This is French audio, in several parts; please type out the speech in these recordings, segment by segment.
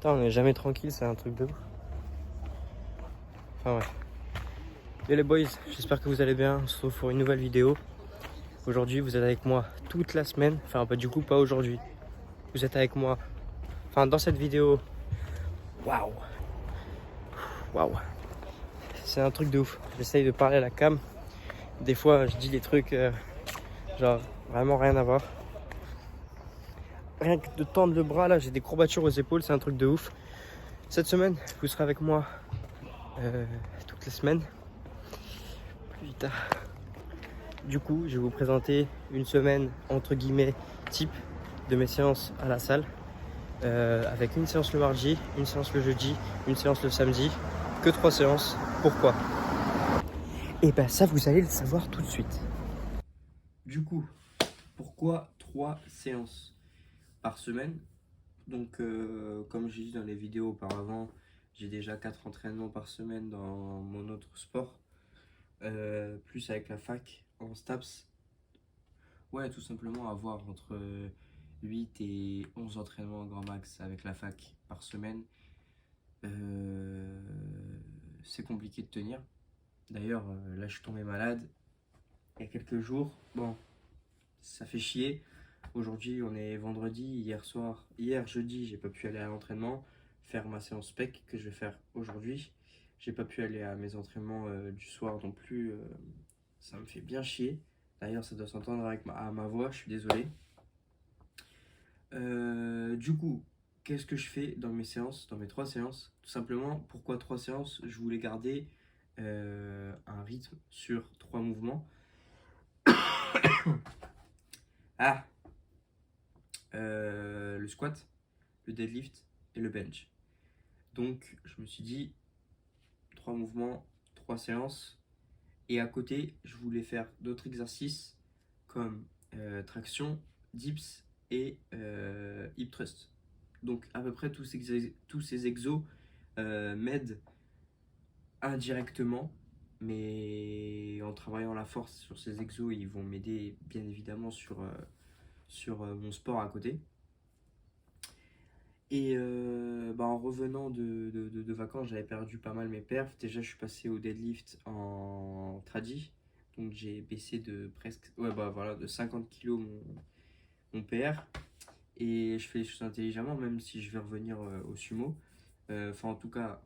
Putain, on n'est jamais tranquille, c'est un truc de ouf. Enfin ouais. Et les boys, j'espère que vous allez bien. On se retrouve pour une nouvelle vidéo. Aujourd'hui, vous êtes avec moi toute la semaine. Enfin, du coup, pas aujourd'hui. Vous êtes avec moi. Enfin, dans cette vidéo. Waouh. Waouh. C'est un truc de ouf. J'essaye de parler à la cam. Des fois, je dis des trucs genre vraiment rien à voir. Rien que de tendre le bras, là, j'ai des courbatures aux épaules. C'est un truc de ouf. Cette semaine, vous serez avec moi toutes les semaines. Putain. Du coup, je vais vous présenter une semaine entre guillemets type de mes séances à la salle. Avec une séance le mardi, une séance le jeudi, une séance le samedi. Que 3 séances. Pourquoi? Et ben ça, vous allez le savoir tout de suite. Du coup, pourquoi 3 séances par semaine? Donc, comme j'ai dit dans les vidéos auparavant, j'ai déjà 4 entraînements par semaine dans mon autre sport. Plus avec la fac en STAPS. Ouais, tout simplement avoir entre 8 et 11 entraînements grand max avec la fac par semaine. C'est compliqué de tenir. D'ailleurs, là je suis tombé malade il y a quelques jours. Bon, ça fait chier. Aujourd'hui, on est vendredi. Hier jeudi, j'ai pas pu aller à l'entraînement, faire ma séance PEC que je vais faire aujourd'hui. J'ai pas pu aller à mes entraînements du soir non plus. Ça me fait bien chier. D'ailleurs, ça doit s'entendre à ma voix, je suis désolé. Du coup, qu'est-ce que je fais dans mes séances, dans mes 3 séances? Tout simplement, pourquoi 3 séances? Je voulais garder un rythme sur 3 mouvements. Le squat, le deadlift et le bench. Donc, je me suis dit 3 mouvements, 3 séances. Et à côté, je voulais faire d'autres exercices comme traction, dips et hip thrust. Donc à peu près tous ces exos m'aident indirectement, mais en travaillant la force sur ces exos, ils vont m'aider bien évidemment sur mon sport à côté. Et en revenant de vacances, j'avais perdu pas mal mes perfs. Déjà, je suis passé au deadlift en tradi. Donc, j'ai baissé de presque de 50 kg mon PR. Et je fais les choses intelligemment, même si je vais revenir au sumo. En tout cas,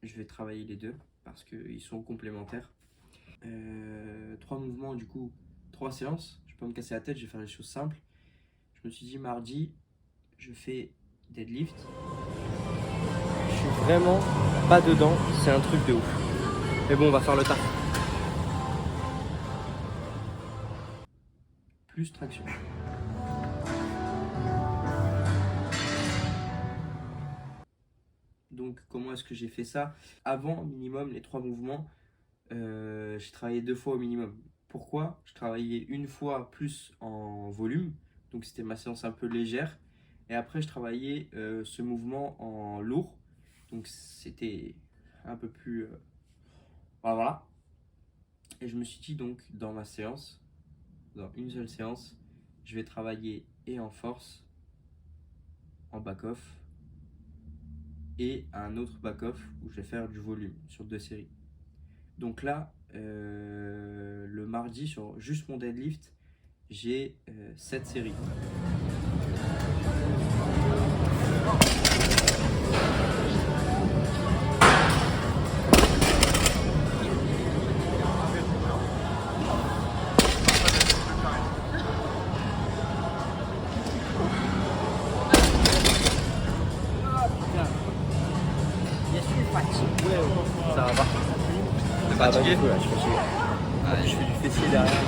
je vais travailler les deux parce qu'ils sont complémentaires. 3 mouvements, du coup, 3 séances. Je peux pas me casser la tête, je vais faire les choses simples. Je me suis dit, mardi, je fais deadlift. Je suis vraiment pas dedans, c'est un truc de ouf. Mais bon, on va faire le taf. Plus traction. Donc, comment est-ce que j'ai fait ça? Avant, minimum, les 3 mouvements, j'ai travaillé 2 fois au minimum. Pourquoi? Je travaillais une fois plus en volume, donc c'était ma séance un peu légère. Et après, je travaillais ce mouvement en lourd, donc c'était un peu plus... voilà. Et je me suis dit donc, dans ma séance, dans une seule séance, je vais travailler et en force, en back-off, et un autre back-off où je vais faire du volume sur 2 séries. Donc là, le mardi, sur juste mon deadlift, j'ai 7 séries. Ça va pas. T'es fatigué? Ouais, je suis fatigué. Ouais. Je fais du fessier derrière.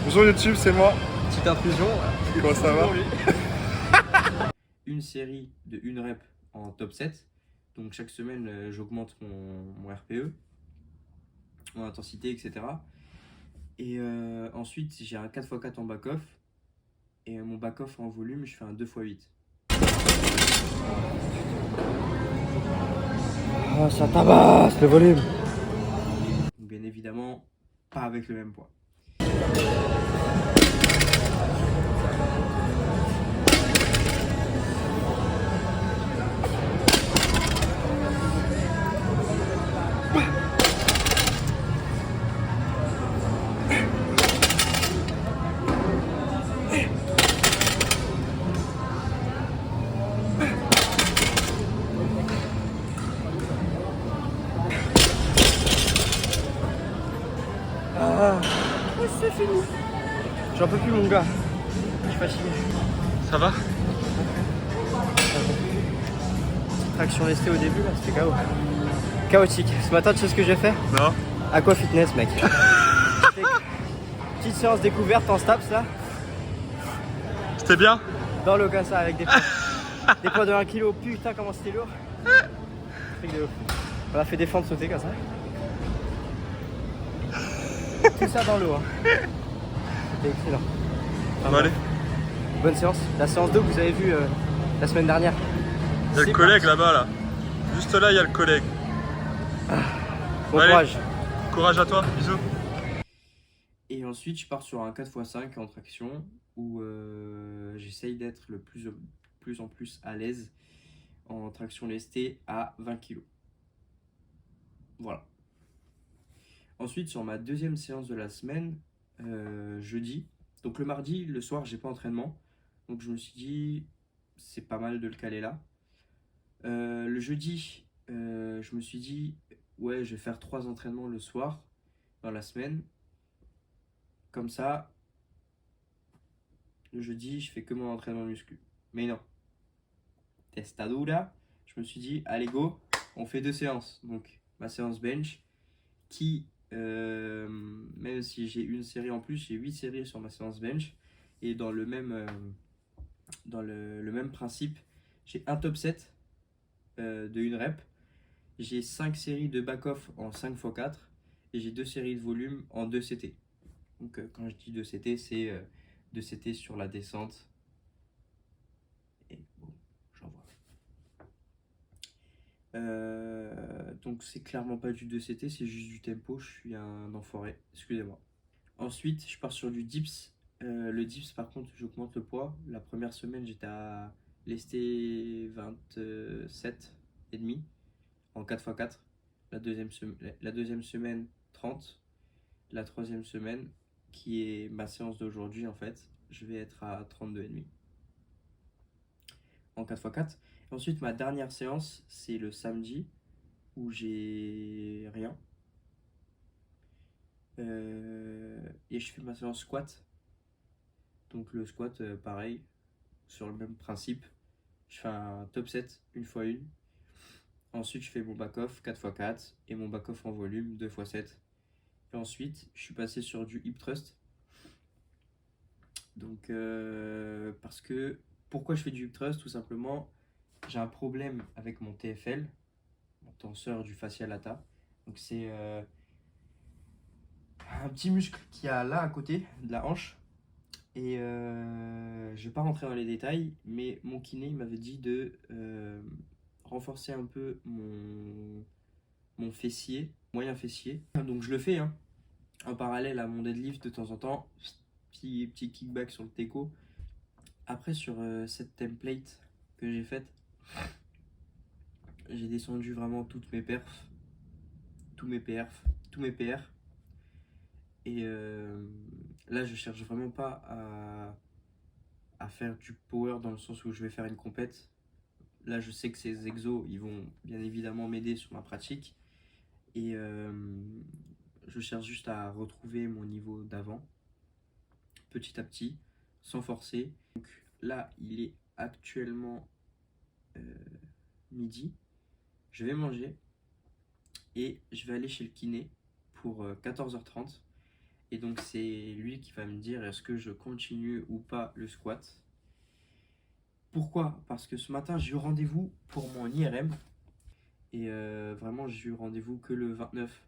Bonjour YouTube, c'est moi. Petite intrusion. Comment ça va? Une série de 1 rep en top 7. Donc chaque semaine, j'augmente mon RPE, mon intensité, etc. Et ensuite, j'ai un 4x4 en back-off. Et mon back-off en volume, je fais un 2x8. Oh, ça tabasse le volume. Bien évidemment, pas avec le même poids. C'est fini. J'en peux plus mon gars. Je suis fatigué. Ça va? Traction lestée au début là, c'était chaos. Chaotique. Ce matin tu sais ce que j'ai fait? Non. Aqua Fitness mec. Petite séance découverte en Staps là. C'était bien? Dans l'eau comme ça avec des poids. Des poids de 1 kg. Putain comment c'était lourd. Truc de ouf. On a fait des fentes sautées comme ça. Tout ça dans l'eau. Hein. C'était excellent. Bon, allez. Bonne séance. La séance 2 que vous avez vue la semaine dernière. Il y a le collègue là-bas là. Juste là il y a le collègue. Bon Allez. courage. Courage à toi, bisous. Et ensuite je pars sur un 4x5 en traction où j'essaye d'être le plus en plus à l'aise en traction lestée à 20 kg. Voilà. Ensuite sur ma deuxième séance de la semaine, jeudi, donc le mardi, le soir j'ai pas entraînement, donc je me suis dit c'est pas mal de le caler là. Le jeudi, je me suis dit ouais je vais faire 3 entraînements le soir dans la semaine. Comme ça, le jeudi, je fais que mon entraînement muscu. Mais non. Testadura. Je me suis dit, allez go, on fait 2 séances. Donc, ma séance bench, qui, même si j'ai une série en plus, j'ai 8 séries sur ma séance bench. Et dans le même, le même principe, j'ai un top set de 1 rep. J'ai 5 séries de back-off en 5x4. Et j'ai 2 séries de volume en 2 CT. Donc quand je dis 2 CT, c'est 2 CT sur la descente. Et bon, j'envoie. Donc c'est clairement pas du 2 CT, c'est juste du tempo. Je suis un enfoiré, excusez-moi. Ensuite, je pars sur du dips. Le dips, par contre, j'augmente le poids. La première semaine, j'étais à lesté 27,5 en 4x4. La deuxième semaine, 30. La troisième semaine, qui est ma séance d'aujourd'hui en fait, je vais être à 32,5 en 4x4. Ensuite, ma dernière séance, c'est le samedi où j'ai rien. Et je fais ma séance squat. Donc le squat, pareil, sur le même principe. Je fais un top set 1x1. Ensuite, je fais mon back-off 4x4 et mon back-off en volume 2x7. Et ensuite, je suis passé sur du hip thrust. Donc, parce que, pourquoi je fais du hip thrust? Tout simplement, j'ai un problème avec mon TFL, mon tenseur du fascia lata. Donc, c'est un petit muscle qui a là à côté de la hanche. Et je vais pas rentrer dans les détails, mais mon kiné m'avait dit de renforcer un peu mon fessier, moyen fessier. Donc, je le fais, hein, en parallèle à mon deadlift de temps en temps. Petit kickback sur le teco. Après, sur cette template que j'ai faite, j'ai descendu vraiment toutes mes perfs, tous mes PR. Et là, je cherche vraiment pas à faire du power dans le sens où je vais faire une compète. Là, je sais que ces exos, ils vont bien évidemment m'aider sur ma pratique. Et je cherche juste à retrouver mon niveau d'avant, petit à petit, sans forcer. Donc là, il est actuellement midi. Je vais manger et je vais aller chez le kiné pour 14h30. Et donc c'est lui qui va me dire est-ce que je continue ou pas le squat. Pourquoi? Parce que ce matin j'ai eu rendez-vous pour mon IRM. Et vraiment j'ai eu rendez-vous que le 29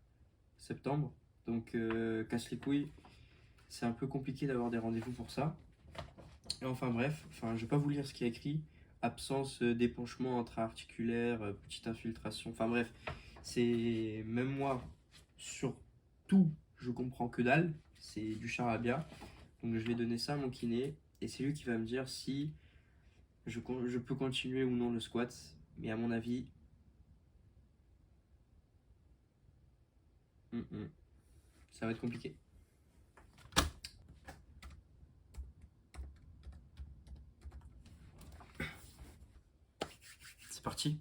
septembre. Donc casse les couilles. C'est un peu compliqué d'avoir des rendez-vous pour ça. Et enfin bref, je vais pas vous lire ce qui est écrit. absence d'épanchement intra-articulaire, petite infiltration, enfin bref, c'est même moi, sur tout, je comprends que dalle, c'est du charabia. Donc je vais donner ça à mon kiné et c'est lui qui va me dire si je peux continuer ou non le squat. Mais à mon avis, ça va être compliqué. C'est parti.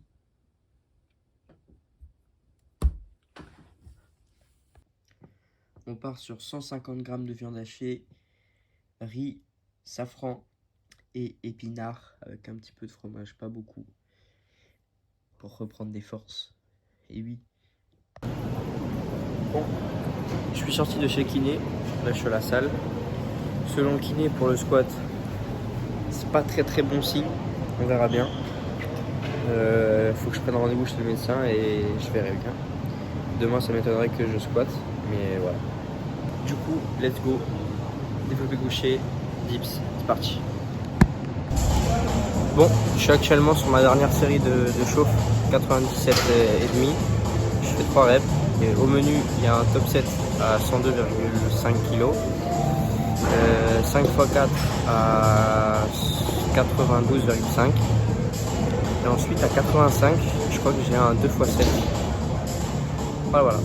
On part sur 150 g de viande hachée, riz, safran et épinards avec un petit peu de fromage, pas beaucoup, pour reprendre des forces. Et oui. Bon, je suis sorti de chez le kiné, là je suis à la salle. Selon le kiné, pour le squat, c'est pas très bon signe, on verra bien. Faut que je prenne rendez-vous chez le médecin et je verrai bien. Demain ça m'étonnerait que je squatte, mais voilà. Du coup, let's go. Développé couché, dips, c'est parti. Bon, je suis actuellement sur ma dernière série de chauffe, 97,5. Je fais 3 reps. Et au menu, il y a un top 7 à 102,5 kg. 5 x 4 à 92,5. Et ensuite à 85, je crois que j'ai un 2 x 7. Voilà.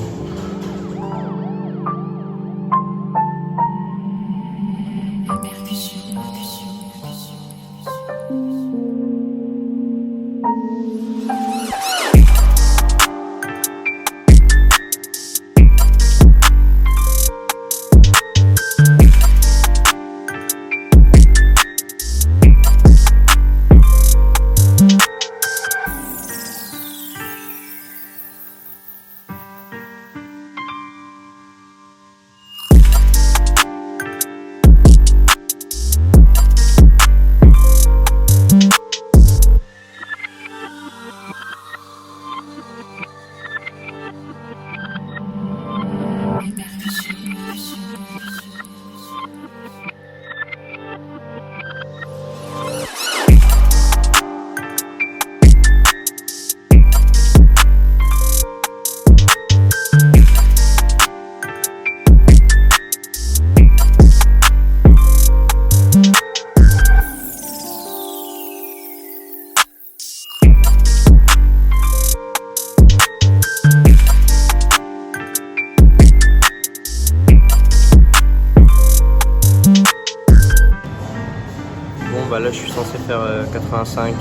Bah là je suis censé faire 85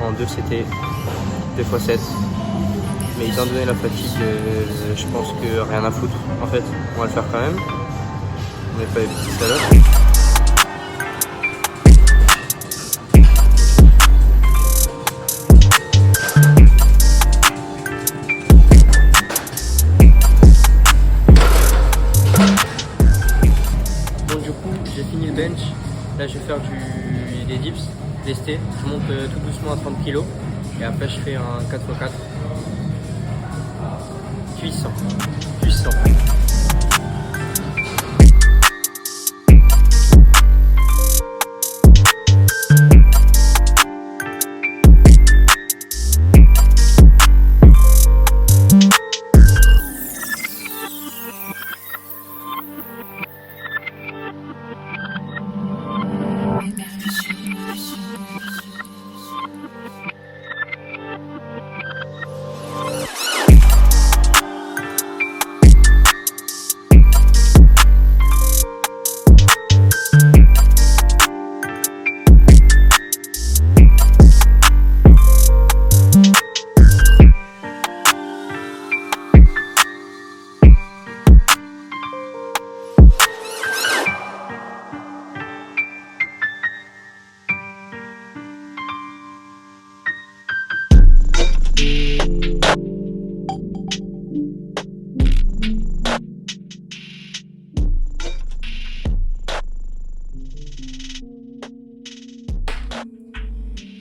en 2 CT, 2 x 7. Mais étant donné la fatigue, je pense que rien à foutre. En fait, on va le faire quand même. On n'est pas les petits salopes. Donc du coup, j'ai fini le bench. Là, je vais faire des dips, lestés. Je monte tout doucement à 30 kg. Et après, je fais un 4x4. Puissant.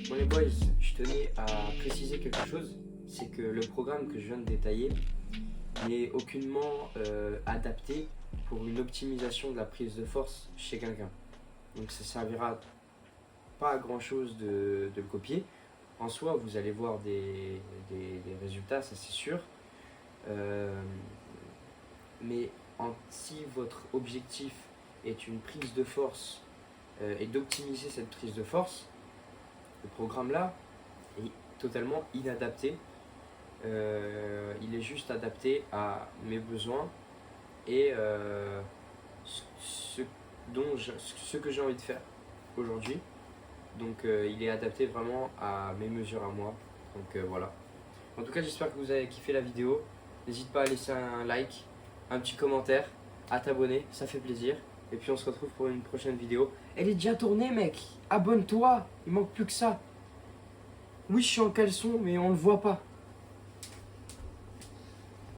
Bon les boys, je tenais à préciser quelque chose, c'est que le programme que je viens de détailler n'est aucunement adapté pour une optimisation de la prise de force chez quelqu'un. Donc ça servira pas à grand chose de le copier. en soi, vous allez voir des résultats, ça c'est sûr. Mais si votre objectif est une prise de force et d'optimiser cette prise de force, le programme là est totalement inadapté. Il est juste adapté à mes besoins et ce que j'ai envie de faire aujourd'hui. Donc il est adapté vraiment à mes mesures à moi. Donc voilà. En tout cas, j'espère que vous avez kiffé la vidéo. N'hésite pas à laisser un like, un petit commentaire, à t'abonner, ça fait plaisir. Et puis on se retrouve pour une prochaine vidéo. Elle est déjà tournée, mec. Abonne-toi, il manque plus que ça. Oui, je suis en caleçon, mais on le voit pas.